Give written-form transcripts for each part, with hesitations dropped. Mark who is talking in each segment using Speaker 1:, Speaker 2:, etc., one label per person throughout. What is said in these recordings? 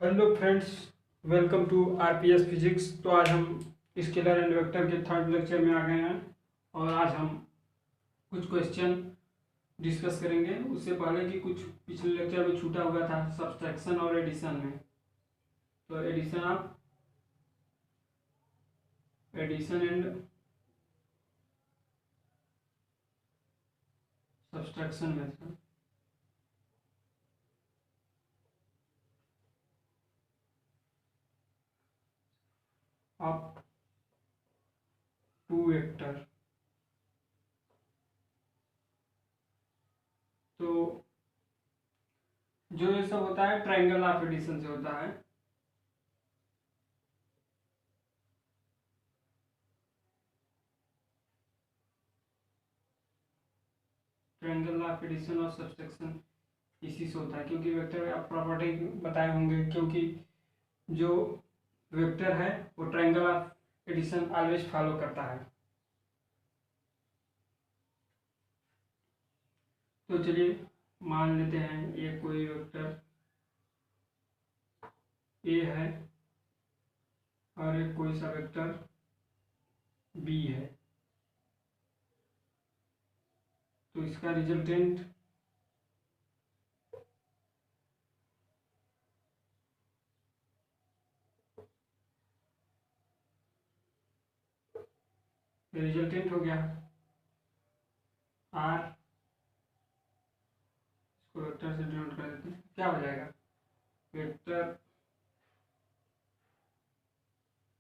Speaker 1: Hello friends, welcome to RPS physics. तो आज हम स्केलर एंड वेक्टर के थर्ड लेक्चर में आ गए हैं और आज हम कुछ क्वेश्चन डिस्कस करेंगे। उससे पहले कि कुछ पिछले लेक्चर में छूटा हुआ था सब्सट्रैक्शन और एडिशन में। तो addition and subtraction method. Of two vector. तो जो ये सब होता है ट्रायंगल ऑफ एडिशन से होता है। ट्रायंगल ऑफ एडिशन और सब्सट्रैक्शन इसी से होता है, क्योंकि वेक्टर आप प्रॉपर्टी बताए होंगे। क्योंकि जो वेक्टर है वो triangle of addition always follow करता है। तो चलिए मान लेते हैं ये कोई वेक्टर ए है और एक कोई सा वेक्टर बी है। तो इसका रिजल्टेंट हो गया आर। इसको वेक्टर से डिनोट कर देते हैं। क्या हो जाएगा? Vector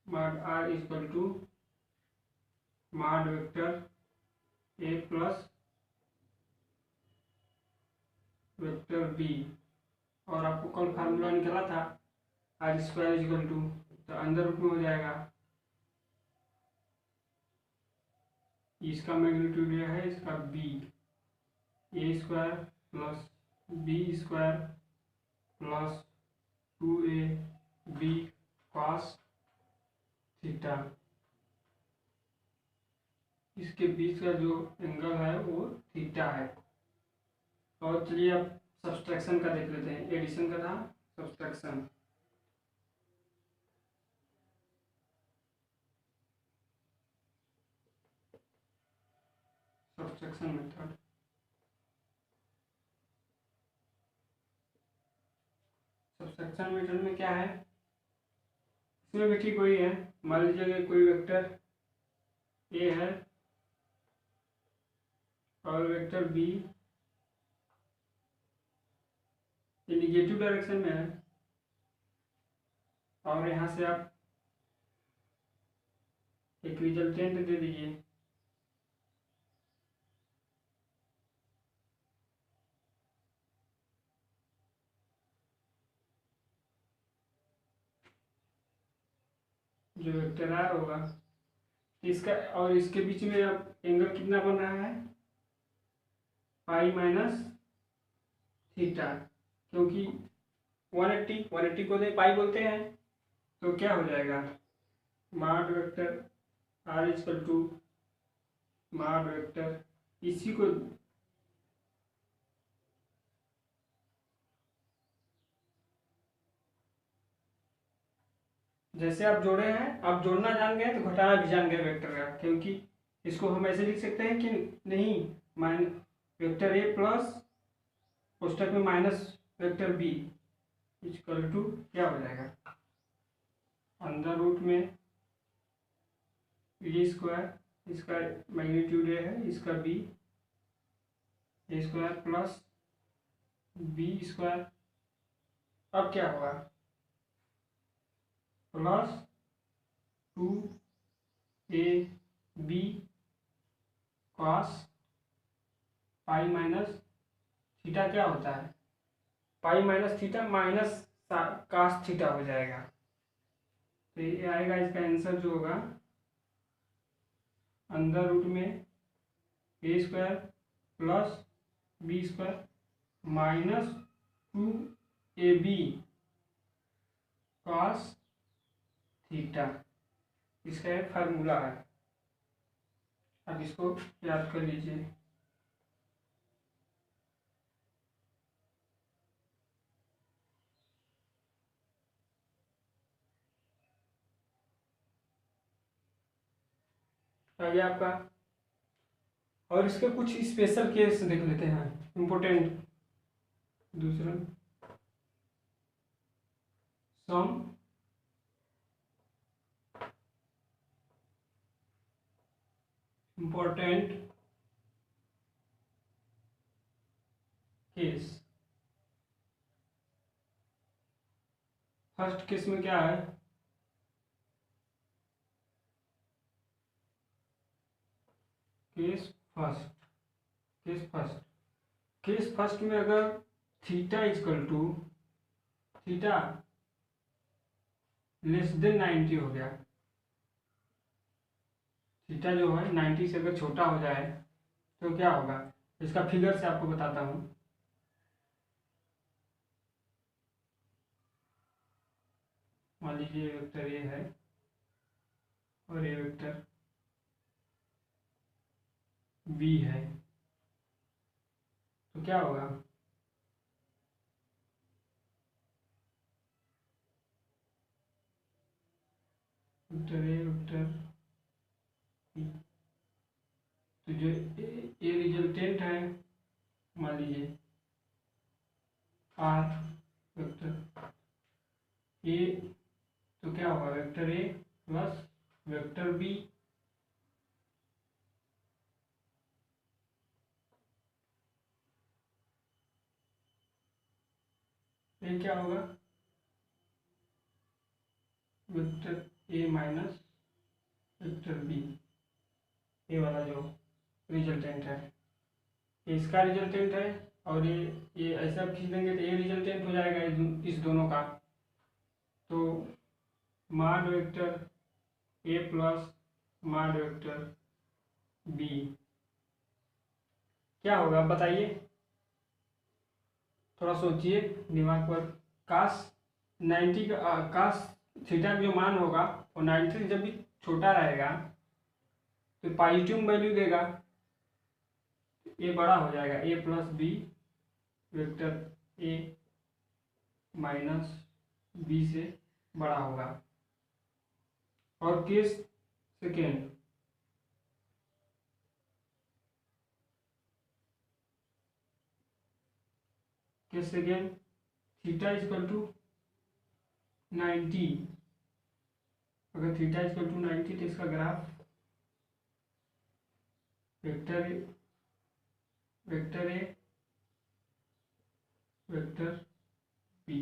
Speaker 1: mod R equal to mod vector A plus vector B. और आपको कल फार्मूला निकला था आर स्क्वायर इक्वल टू, तो अंदर रूप में हो जाएगा। इसका मैग्नीट्यूड ये है, इसका B, A square plus B square plus 2a B cos theta. इसके बीच का जो एंगल है वो थीटा है। और चलिए अब सब्सट्रैक्शन का देख लेते हैं। एडिशन का था, subtraction. Subtraction method. Subtraction method में क्या है? इसमें भी ठीक वही है। मान लीजिए कोई वेक्टर ए है और वेक्टर बी ये निगेटिव डायरेक्शन में है, और यहाँ से आप एक रिजल्टेंट दे दीजिए। जो वेक्टर आर होगा इसका, और इसके बीच में अब एंगल कितना बन रहा है? Pi minus theta. क्योंकि 180 को तो पाई बोलते हैं। तो क्या हो जाएगा? Mod vector R equal to mod vector, इसी को जैसे आप जोड़े हैं, आप जोड़ना जान गए तो घटाना भी जान गए वेक्टर का। क्योंकि इसको हम ऐसे लिख सकते हैं कि नहीं, माइन वेक्टर ए प्लस कोष्टक में minus vector B equal to क्या हो जाएगा? अंदर रूट में ए स्क्वायर, इसका मैग्नीट्यूड ए है, इसका B, A square plus B square. अब क्या होगा? Plus 2ab cos pi minus theta. क्या होता है? Pi minus theta minus cos theta हो जाएगा। तो ये आएगा, इसका आंसर जो होगा अंदर रूट में A square plus B square minus 2ab cos theta. इसका एक फार्मूला है, अब इसको याद कर लीजिए। आ गया आपका। और इसके कुछ स्पेशल केस देख लेते हैं, इम्पोर्टेंट। दूसरा some important case. First case में क्या है, case first. Case first, case first में अगर theta equal to theta less than 90 हो गया, थीटा जो है 90 से अगर छोटा हो जाए तो क्या होगा, इसका फिगर से आपको बताता हूँ। मान लीजिए वेक्टर ए है और ये वेक्टर बी है, तो क्या होगा, वेक्टर ए वेक्टर बी, तो जो ए रिजल्टेंट है मान लीजिए आर वेक्टर ए, तो क्या होगा vector A plus vector B, ये क्या होगा vector A minus vector B, ये वाला जो रिजल्टेंट है, ये इसका रिजल्टेंट है। और ये ऐसा खींच देंगे तो ये रिजल्टेंट हो जाएगा इस दोनों का। तो माड vector A plus mod vector B क्या होगा बताइए, थोड़ा सोचिए दिमाग पर। काश 90 का काश थीटा का जो मान होगा वो 90 से जब भी छोटा रहेगा तो पॉजिटिव वैल्यू देगा, ए बड़ा हो जाएगा, A plus B vector A minus B से बड़ा होगा। और case second, case second theta equal to 90, अगर थीटा इजकल टू 90 तो इसका graph vector A vector A vector B,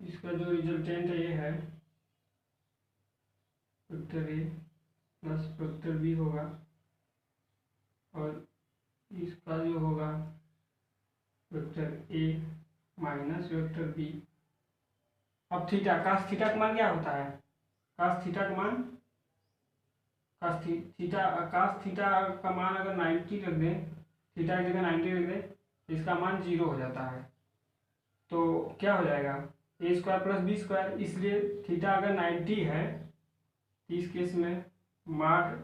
Speaker 1: इसका जो रिजल्टेंट है ये है vector A plus vector B होगा, और इसका जो होगा vector A minus vector B. अब थीटा कास थीटा का मान क्या होता है, कास थीटा का मान कास थीटा का मान अगर 90 रख दें, थीटा की जगह 90 रख दें तो इसका मान 0 हो जाता है। तो क्या हो जाएगा A square plus B square, इसलिए थीटा अगर 90 है तो इस केस में mod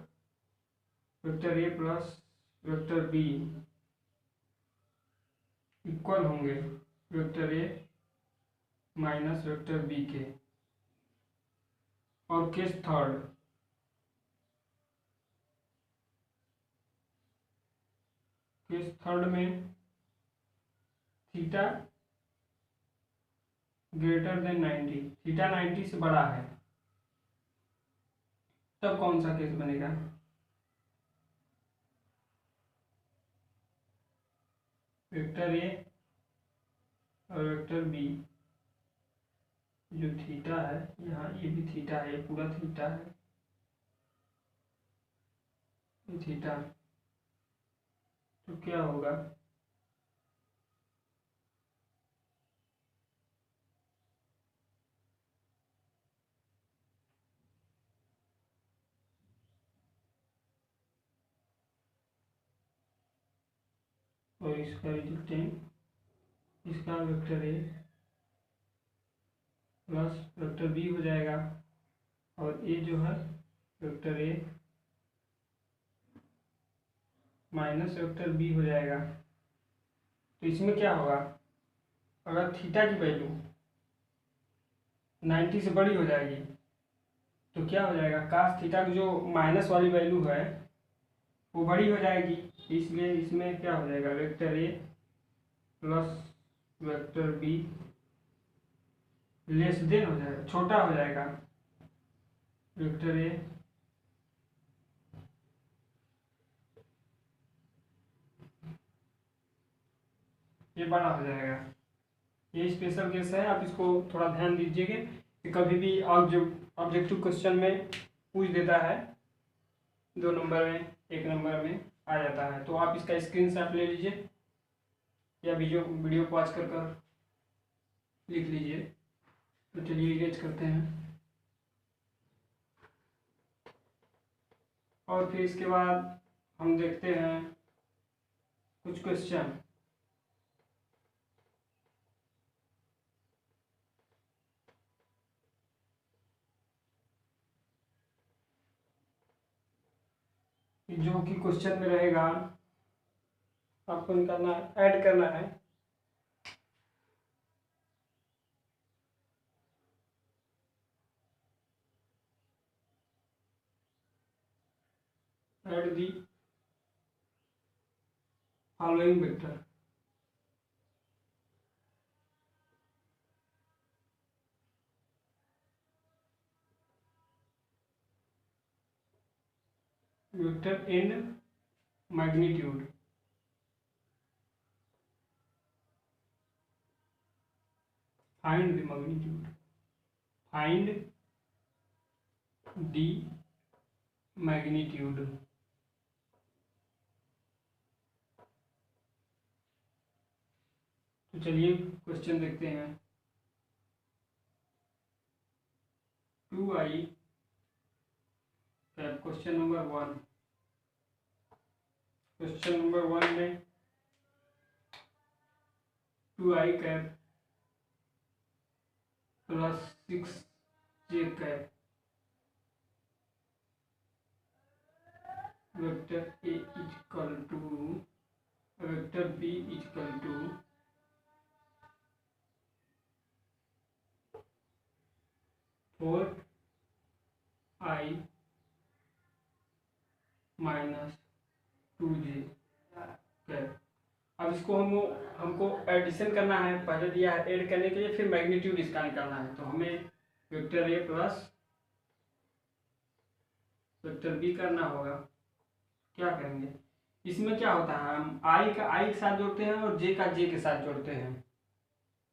Speaker 1: vector A plus vector B equal होंगे vector A minus vector B के। और केस थर्ड, केस थर्ड में थीटा ग्रेटर देन 90, थीटा 90 से बड़ा है, तब कौन सा केस बनेगा, वेक्टर ए और वेक्टर बी जो थीटा है, यहाँ ये भी थीटा है, पूरा थीटा है, ये थीटा, तो क्या होगा और इसका रिजल्टेंट इसका vector A plus vector B हो जाएगा, और ये जो है vector A minus vector B हो जाएगा। तो इसमें क्या होगा, अगर थीटा की वैल्यू 90 से बड़ी हो जाएगी तो क्या हो जाएगा, कास थीटा की जो माइनस वाली वैल्यू है वो बड़ी हो जाएगी, इसलिए इसमें क्या हो जाएगा, vector A plus vector be less than हो जाएगा, छोटा हो जाएगा, वेक्टर ए ये बड़ा हो जाएगा। ये स्पेशल केस है, आप इसको थोड़ा ध्यान दीजिएगा कि कभी भी ऑब्जेक्टिव क्वेश्चन में पूछ देता है, 2 नंबर में 1 नंबर में आ जाता है। तो आप इसका स्क्रीनशॉट ले लीजिए या वीडियो पॉज कर लिख लीजिए। तो चलिए इरेज करते हैं और फिर इसके बाद हम देखते हैं कुछ क्वेश्चन। जो कि क्वेश्चन में रहेगा, आपको निकालना ऐड करना है। Add the following vector. Vector and magnitude. Find the magnitude, find the magnitude. तो चलिए क्वेश्चन देखते हैं। 2i cap, question number 1। Question number 1 में 2i cap plus 6j cap vector A equal to vector B equal to 4i minus 2j cap. अब इसको हमको addition करना है, पहले दिया है ऐड करने के लिए, फिर मैग्नीट्यूड इसका निकालना है। तो हमें vector A plus vector B करना होगा। क्या करेंगे, इसमें क्या होता है, हम आई का आई के साथ जोड़ते हैं और जे का जे के साथ जोड़ते हैं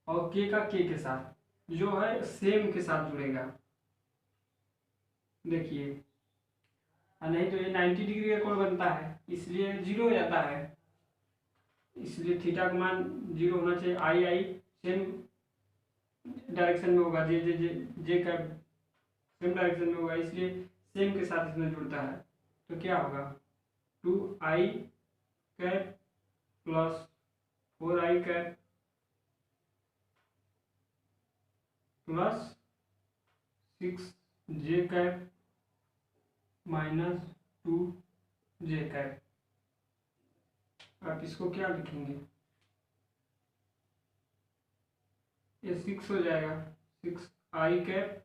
Speaker 1: और के का के के साथ, जो है सेम के साथ जुड़ेगा। देखिए, नहीं तो ये 90 डिग्री का कोण बनता है, इसलिए 0 हो जाता है, इसलिए थीटा का मान 0 होना चाहिए। आई आई सेम डायरेक्शन में होगा, जे जे जे जे का सेम डायरेक्शन में होगा, इसलिए सेम के साथ इसमें जुड़ता है। तो क्या होगा, 2i cap plus 4i cap plus 6j cap minus 2j cap. आप इसको क्या लिखेंगे, ये 6 हो जाएगा, 6i कैप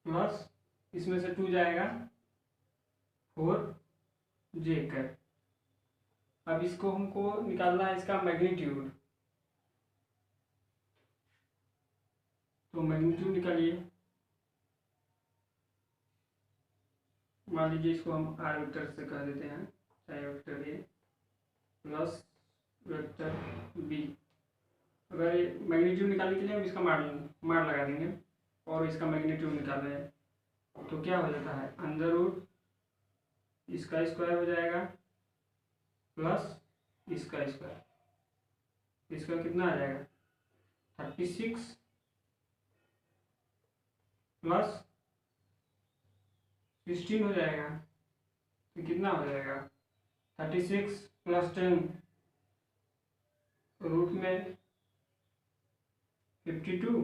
Speaker 1: प्लस इसमें से 2 जाएगा 4j कैप। अब इसको हमको निकालना है इसका मैग्नीट्यूड। तो मैग्नीट्यूड निकालिए। मान लीजिए इसको हम आर वेक्टर से कह देते हैं, चाहे vector A plus vector B. अगर ये मैग्नीट्यूड निकालने के लिए हम इसका मार लगा देंगे और इसका मैग्नीट्यूड निकाल रहे हैं, तो क्या हो जाता है, अंडर रूट इसका स्क्वायर हो जाएगा प्लस इसका स्क्वायर, इसका कितना आ जाएगा 36 प्लस 16 हो जाएगा। तो कितना हो जाएगा 36 प्लस 10 रूट में 52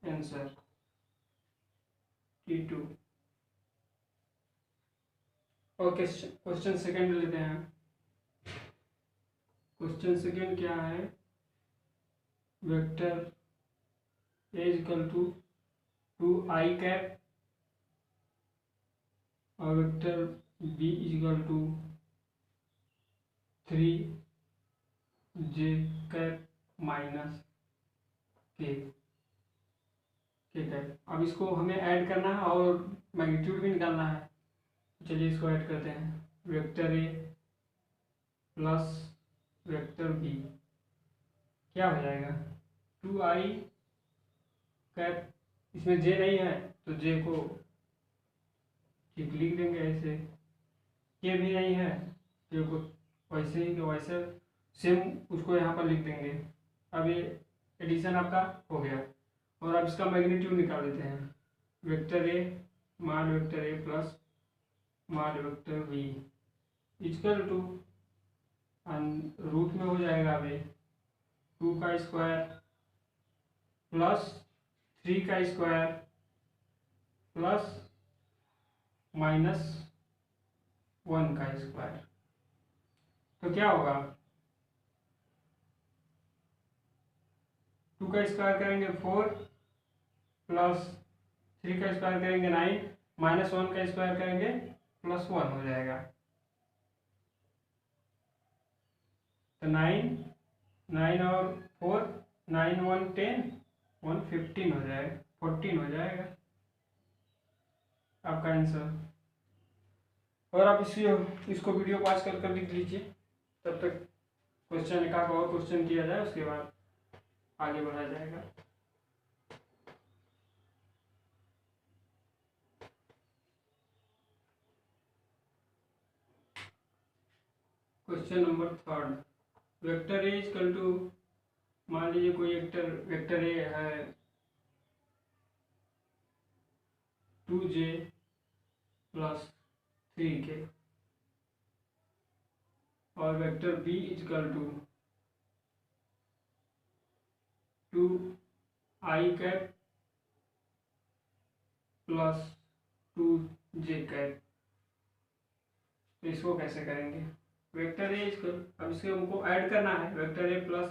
Speaker 1: आंसर T2। और क्वेश्चन सेकंड लेते हैं। क्वेश्चन सेकंड क्या है, vector A equal to 2i cap और vector B equal to 3j cap minus K cap. अब इसको हमें ऐड करना है और मैग्नीट्यूड भी निकालना है। चलिए इसको ऐड करते हैं। Vector A plus vector B क्या हो जाएगा, 2i कैप, इसमें जे नहीं है तो जे को ठीक लिख देंगे ऐसे, के भी नहीं है के को वैसे ही तो वैसे सेम उसको यहाँ पर लिख देंगे। अब ये एडिशन आपका हो गया और अब इसका मैग्नीट्यूड निकाल देते हैं। Vector A mod vector A plus mod vector B equal to root में हो जाएगा अभी 2 का स्क्वायर प्लस 3 का स्क्वायर प्लस -1 का स्क्वायर। तो क्या होगा, 2 का स्क्वायर करेंगे 4 प्लस 3 का स्क्वायर करेंगे 9 -1 का स्क्वायर करेंगे +1 हो जाएगा। तो 9 और 4 9 1 10 1 15 हो जाएगा, 14 हो जाएगा आपका आंसर। और आप इसको वीडियो पॉज कर लिख लीजिए, तब तक क्वेश्चन एक आध और क्वेश्चन किया जाए, उसके बाद आगे बढ़ा जाएगा। Question number 3, vector A equal to, मान लीजिए कोई वेक्टर ए है 2j प्लस 3k और vector B equal to 2i cap plus 2j cap. तो इसको कैसे करेंगे, वेक्टर ए इसको, अब इसको हमको ऐड करना है, vector A plus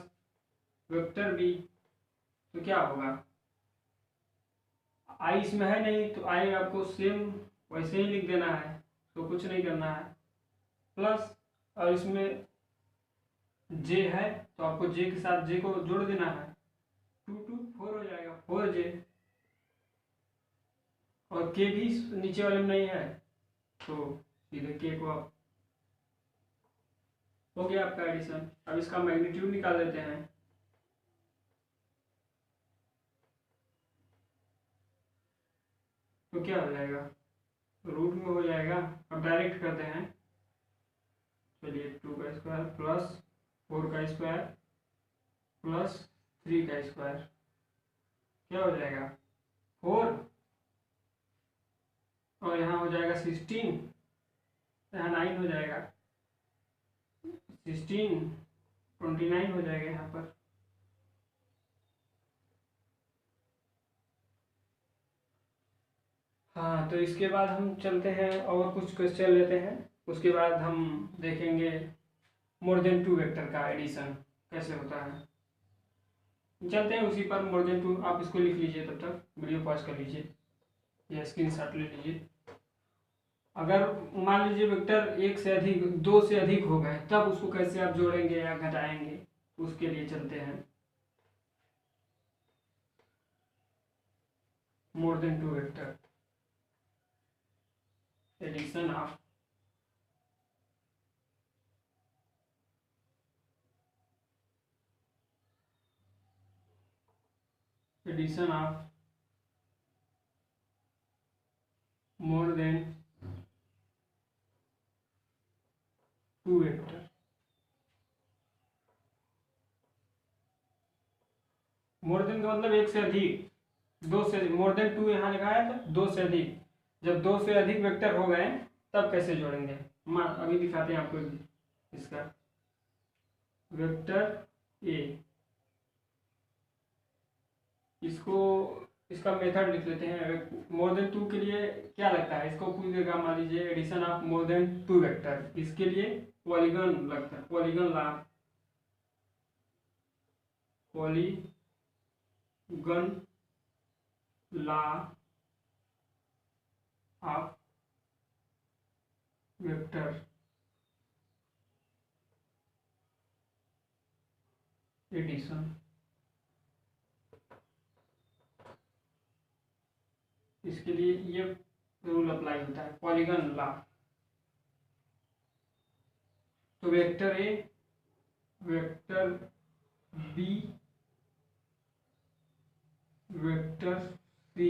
Speaker 1: vector B. तो क्या होगा, आई इसमें है नहीं तो आई आपको सेम वैसे ही लिख देना है, तो कुछ नहीं करना है, प्लस और इसमें जे है तो आपको जे के साथ जे को जोड़ देना है, 2 2 4 हो जाएगा 4j, और के भी नीचे वाले में नहीं है तो सीधे के को आप, हो गया आपका एडिशन। अब इसका मैग्नीट्यूड निकाल देते हैं। तो क्या हो जाएगा, रूट में हो जाएगा। अब डायरेक्ट करते हैं, चलिए 2 का स्क्वायर प्लस 4 का स्क्वायर प्लस 3 का स्क्वायर क्या हो जाएगा 4, और यहाँ हो जाएगा 16, यहाँ 9 हो जाएगा, 16 29 हो जाएगा यहाँ पर। हाँ, तो इसके बाद हम चलते हैं और कुछ क्वेश्चन लेते हैं, उसके बाद हम देखेंगे मोर देन 2 वेक्टर का एडिशन कैसे होता है। चलते हैं उसी पर, मोर देन 2 आप इसको लिख लीजिए, तब तक वीडियो पॉज कर लीजिए या स्क्रीनशॉट ले लीजिए। अगर मान लीजिए वेक्टर एक से अधिक, 2 से अधिक हो गए, तब उसको कैसे आप जोड़ेंगे या घटाएंगे, उसके लिए चलते हैं more than 2 vector addition of more than 2 vector. More than का मतलब एक से अधिक, 2 से, मोर देन 2 यहाँ लिखा है तो 2 से अधिक, जब 2 से अधिक वेक्टर हो गए तब कैसे जोड़ेंगे। अभी दिखाते हैं आपको इसका। वेक्टर ए, इसको इसका मेथड लिख लेते हैं। मोर देन टू के लिए क्या लगता है, इसको पूछ देगा, मान लीजिए addition of more than two vector, इसके लिए पॉलीगन लगता है, polygon law, polygon law of vector addition, इसके लिए ये रूल अप्लाई होता है, पॉलीगन ला। तो vector A, vector B, vector C,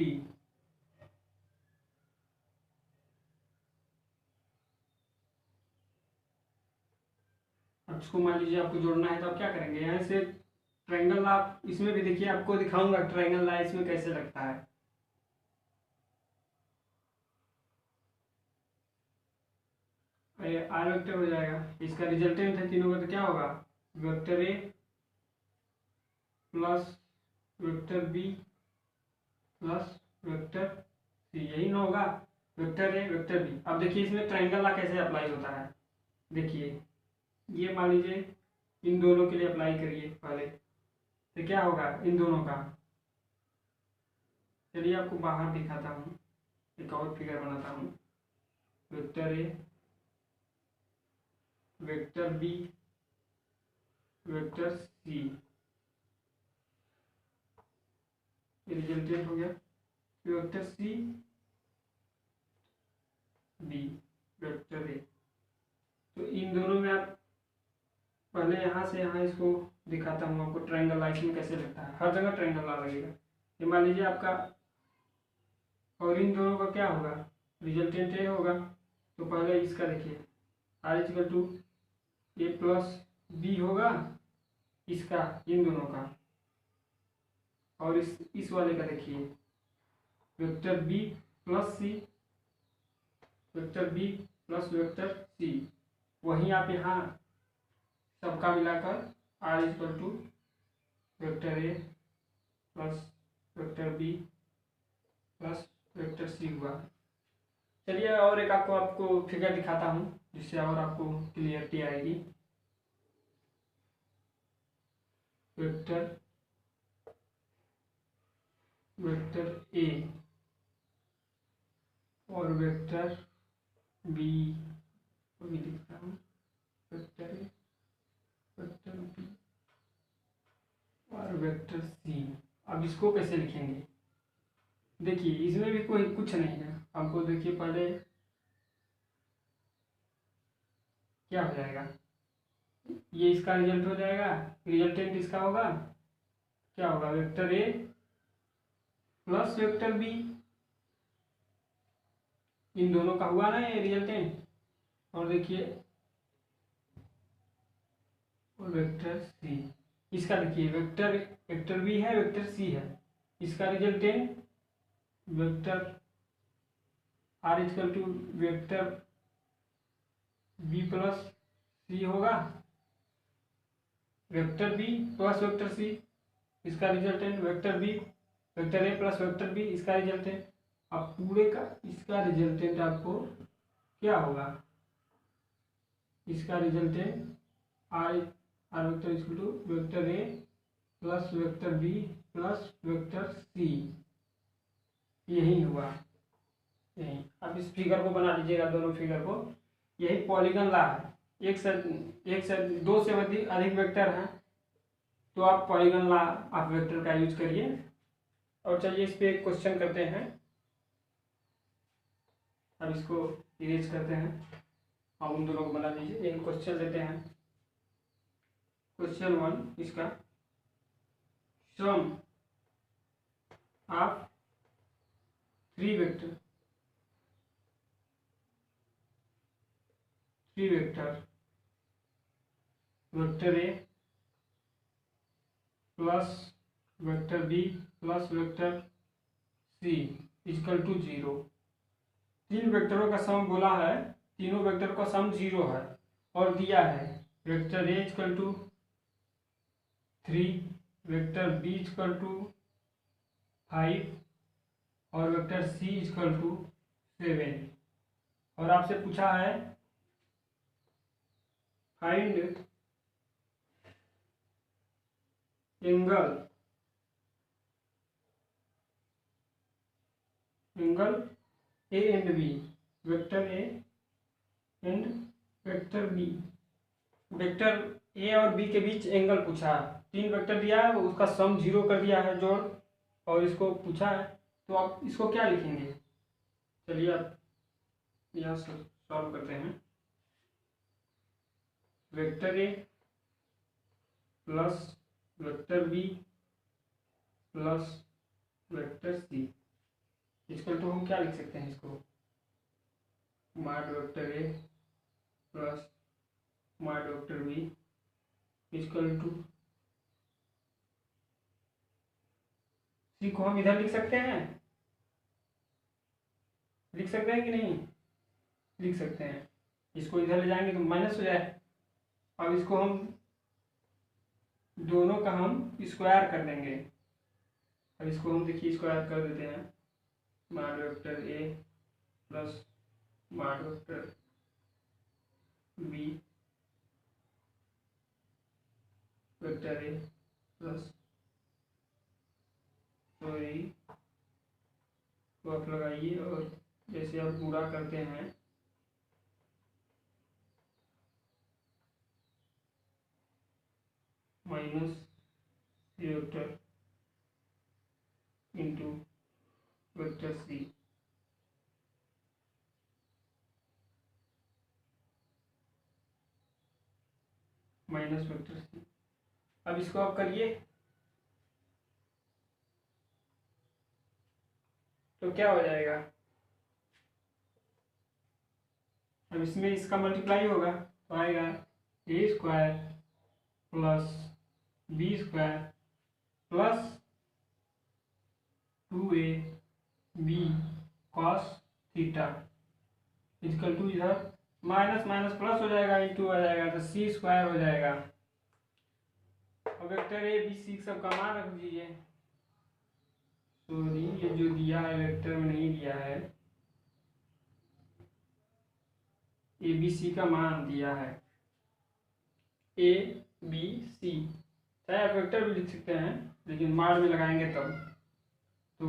Speaker 1: अब इसको मान लीजिए आपको जोड़ना है तो आप क्या करेंगे, यहाँ से ट्रायंगल ला, इसमें भी देखिए आपको दिखाऊंगा ट्रायंगल ला इसमें कैसे लगता है। आर वेक्टर हो जाएगा, इसका रिजल्टेंट है तीनों का, तो क्या होगा, vector A plus vector B plus vector C, यही ना होगा, वेक्टर ए वेक्टर बी। अब देखिए इसमें ट्रायंगल ला कैसे अप्लाई होता है, देखिए ये मान लीजिए इन दोनों के लिए अप्लाई करिए पहले, तो क्या होगा इन दोनों का, चलिए आपको बाहर दिखाता हूँ, एक और फिगर बनाता हूँ, vector A vector B vector C, ये रिजल्टेंट हो गया, vector C B vector A. तो इन दोनों में आप पहले यहाँ से यहाँ इसको दिखाता हूँ आपको, ट्रायंगल ला इसमें कैसे लगता है, हर जगह ट्रायंगल ला लगेगा। ये मान लीजिए आपका, और इन दोनों का क्या होगा, रिजल्टेंट ए होगा, तो पहले इसका देखिए R equal to A plus B होगा, इसका इन दोनों का, और इस वाले का देखिए vector B plus C, vector B plus vector C, वहीं आप यहाँ सबका मिलाकर R equal to vector A plus vector B plus vector C हुआ। चलिए और एक आपको फिगर दिखाता हूँ जिससे और आपको क्लियरिटी आएगी। वेक्टर वेक्टर ए और वेक्टर बी को भी लिखता हूँ, वेक्टर ए वेक्टर बी और वेक्टर सी। अब इसको कैसे लिखेंगे, देखिए इसमें भी कोई कुछ नहीं है, हमको देखिए पहले क्या हो जाएगा, ये इसका रिजल्ट हो जाएगा, रिजल्टेंट इसका होगा, क्या होगा vector A plus vector B, इन दोनों का हुआ ना ये रिजल्टेंट, और देखिए और वेक्टर सी, इसका देखिए वेक्टर वेक्टर बी है वेक्टर सी है, इसका resultant vector R equal to vector B plus C होगा, vector B plus vector C, इसका resultant vector B vector A plus vector B, इसका रिजल्टेंट। अब पूरे का इसका रिजल्टेंट आपको क्या होगा, इसका resultant R R vector equal to vector A plus vector B plus vector C, यही हुआ यही। अब इस फिगर को बना लीजिएगा, दोनों फिगर को, यही पॉलीगन ला है, एक से दो से अधिक वेक्टर हैं तो आप पॉलीगन ला आप वेक्टर का यूज करिए। और चलिए इस पे एक क्वेश्चन करते हैं, अब इसको इरेज करते हैं, आप उन दोनों को बना लीजिए, एक क्वेश्चन लेते हैं। क्वेश्चन 1 इसका, sum of 3 vector vector A plus vector B plus vector C equal to 0। 3 वेक्टरों का सम बोला है, तीनों वेक्टर का सम 0 है, और दिया है vector A equal to 3, vector B equal to 5 और वेक्टर सी इक्वल टू 7। और आपसे पूछा है find angle A and B, vector A and vector B. Vector A और बी के बीच एंगल पूछा है, 3 वेक्टर दिया है, उसका सम 0 कर दिया है जोड़, और इसको पूछा है, तो आप इसको क्या लिखेंगे? चलिए आप यहाँ से सॉल्व करते हैं। Vector A plus vector B plus vector C equal to हम क्या लिख सकते हैं इसको? Mod vector A plus mod vector B equal to C को हम इधर लिख सकते हैं, लिख सकते हैं कि नहीं? लिख सकते हैं। इसको इधर ले जाएंगे तो माइनस हो जाए। अब इसको हम दोनों का हम स्क्वायर कर देंगे। अब इसको हम देखिए स्क्वायर कर देते हैं। Mod vector A plus mod vector B vector A plus sorry तो आप लगाइए, और जैसे आप पूरा करते हैं minus C vector into vector C minus vector C. अब इसको आप करिए तो क्या हो जाएगा? अब इसमें इसका मल्टीप्लाई होगा तो आएगा A square plus B square plus 2a B cos theta equal to, इधर माइनस माइनस प्लस हो जाएगा, इंटू आ जाएगा तो सी स्क्वायर हो जाएगा। अब वेक्टर ए बी सी सब का मान रख दीजिए। सॉरी, ये जो दिया है वेक्टर में नहीं दिया है, ए बी सी का मान दिया है ए बी सी। चाहे आप वेक्टर भी लिख सकते हैं, लेकिन मार में लगाएंगे तब। तो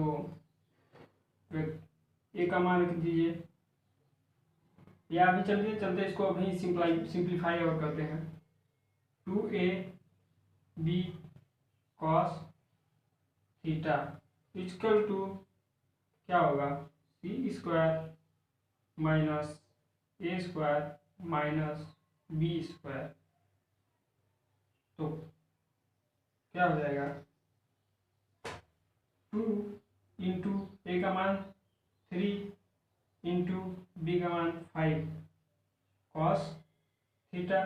Speaker 1: ए का मान रख दीजिए, या अभी चलते चलते इसको अभी सिंप्लीफाई और करते हैं। 2a B cos theta equal to क्या होगा? C square minus A square minus B square. तो क्या हो जाएगा? 2 इंटू ए का मान 3 इंटू बी का मान 5 कॉस थीटा।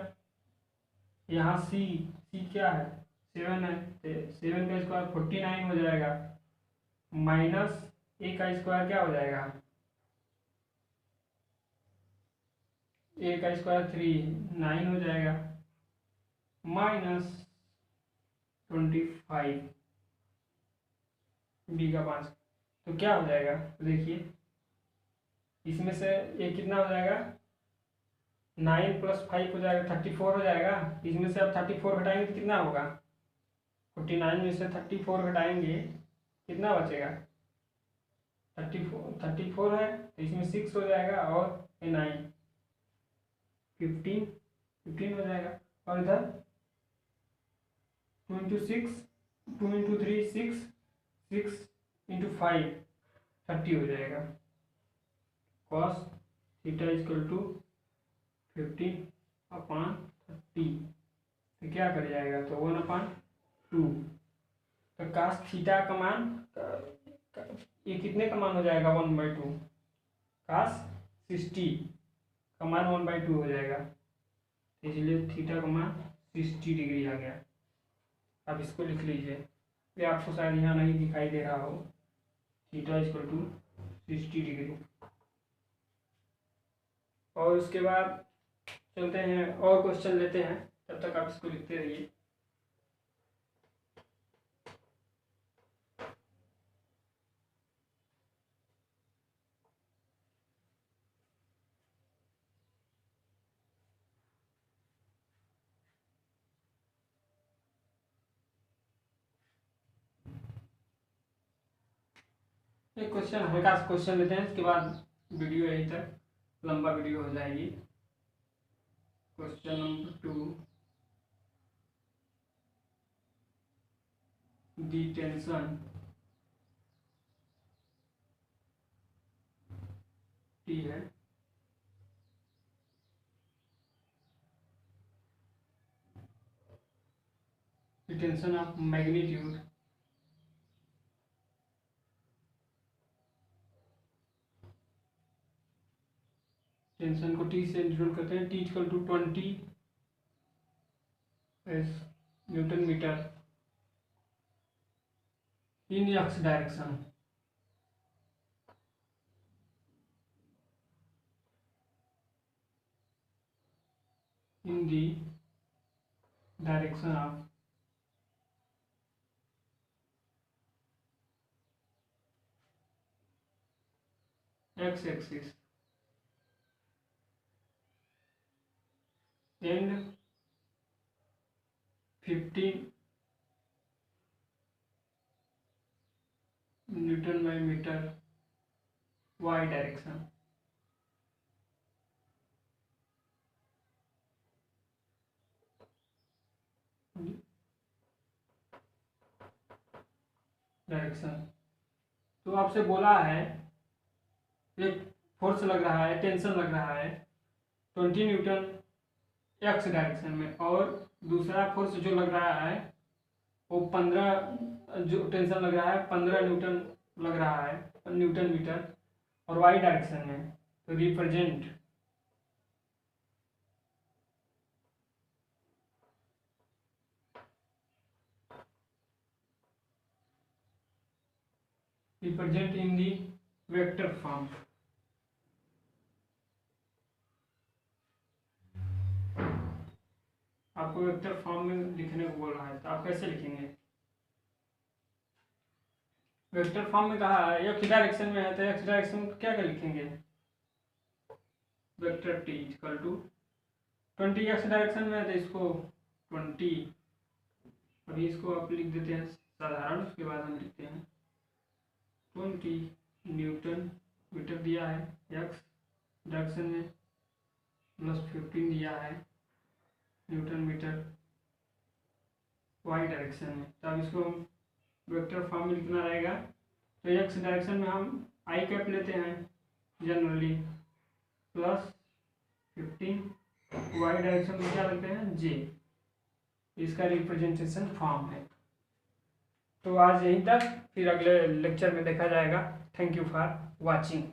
Speaker 1: यहाँ सी क्या है? 7 है, 7 का स्क्वायर 49 हो जाएगा, माइनस ए का स्क्वायर क्या हो जाएगा? ए का स्क्वायर 9 हो जाएगा, माइनस 25 बी का 5। तो क्या हो जाएगा? तो देखिए इसमें से ए कितना हो जाएगा? 9 प्लस 5 हो जाएगा, 34 हो जाएगा। इसमें से आप 34 घटाएंगे तो कितना होगा? 49 में से 34 घटाएंगे कितना बचेगा? 34 है तो इसमें 6 हो जाएगा, और 9 15 हो जाएगा। और इधर 2 इंटू 6 2 इंटू 3 6 6 इंटू 5 30 हो जाएगा। कॉस थीटा इक्वल टू 15/30 तो क्या कर जाएगा? तो 1/2। तो कास थीटा का मान ये कितने का मान हो जाएगा? 1/2। कास 60 का मान 1/2 हो जाएगा, इसलिए थीटा का मान 60 डिग्री आ गया। अब इसको लिख लीजिए, ये आपको शायद यहाँ नहीं दिखाई दे रहा हो। Theta equal to 60 degree. और उसके बाद चलते हैं और क्वेश्चन लेते हैं, तब तक आप इसको लिखते रहिए। एक क्वेश्चन, हल्का सा क्वेश्चन लेते हैं, इसके बाद वीडियो यहीं तक, लंबा वीडियो हो जाएगी। Question number 2, the tension T है, the tension of magnitude tension को टी से इंक्लूड करते हैं, T equal to 20 newton meter in X direction, in the direction of x axis and 15 Newton by meter y direction। Direction तो आपसे बोला है, एक फोर्स लग रहा है, टेंशन लग रहा है 20 न्यूटन एक्स डायरेक्शन में, और दूसरा फोर्स जो लग रहा है वो 15, जो टेंशन लग रहा है 15 न्यूटन लग रहा है, न्यूटन मीटर, और वाई डायरेक्शन में। तो represent in the vector form. आपको वेक्टर फॉर्म में लिखने को बोल रहा है, तो आप कैसे लिखेंगे? वेक्टर फॉर्म में कहा है एक्स डायरेक्शन में है, तो एक्स डायरेक्शन में क्या क्या लिखेंगे? Vector T equal to 20 X direction में है तो इसको 20, अभी इसको आप लिख देते हैं साधारण, उसके बाद हम लिखते हैं 20 न्यूटन मीटर दिया है एक्स डायरेक्शन में, प्लस 15 दिया है न्यूटन मीटर वाई डायरेक्शन में। तो अब इसको हम वेक्टर फॉर्म में लिखना रहेगा। तो एक्स डायरेक्शन में हम आई कैप लेते हैं जनरली, प्लस 15, वाई डायरेक्शन में क्या लेते हैं जे, इसका रिप्रेजेंटेशन फॉर्म है। तो आज यहीं तक, फिर अगले लेक्चर में देखा जाएगा। Thank you for watching.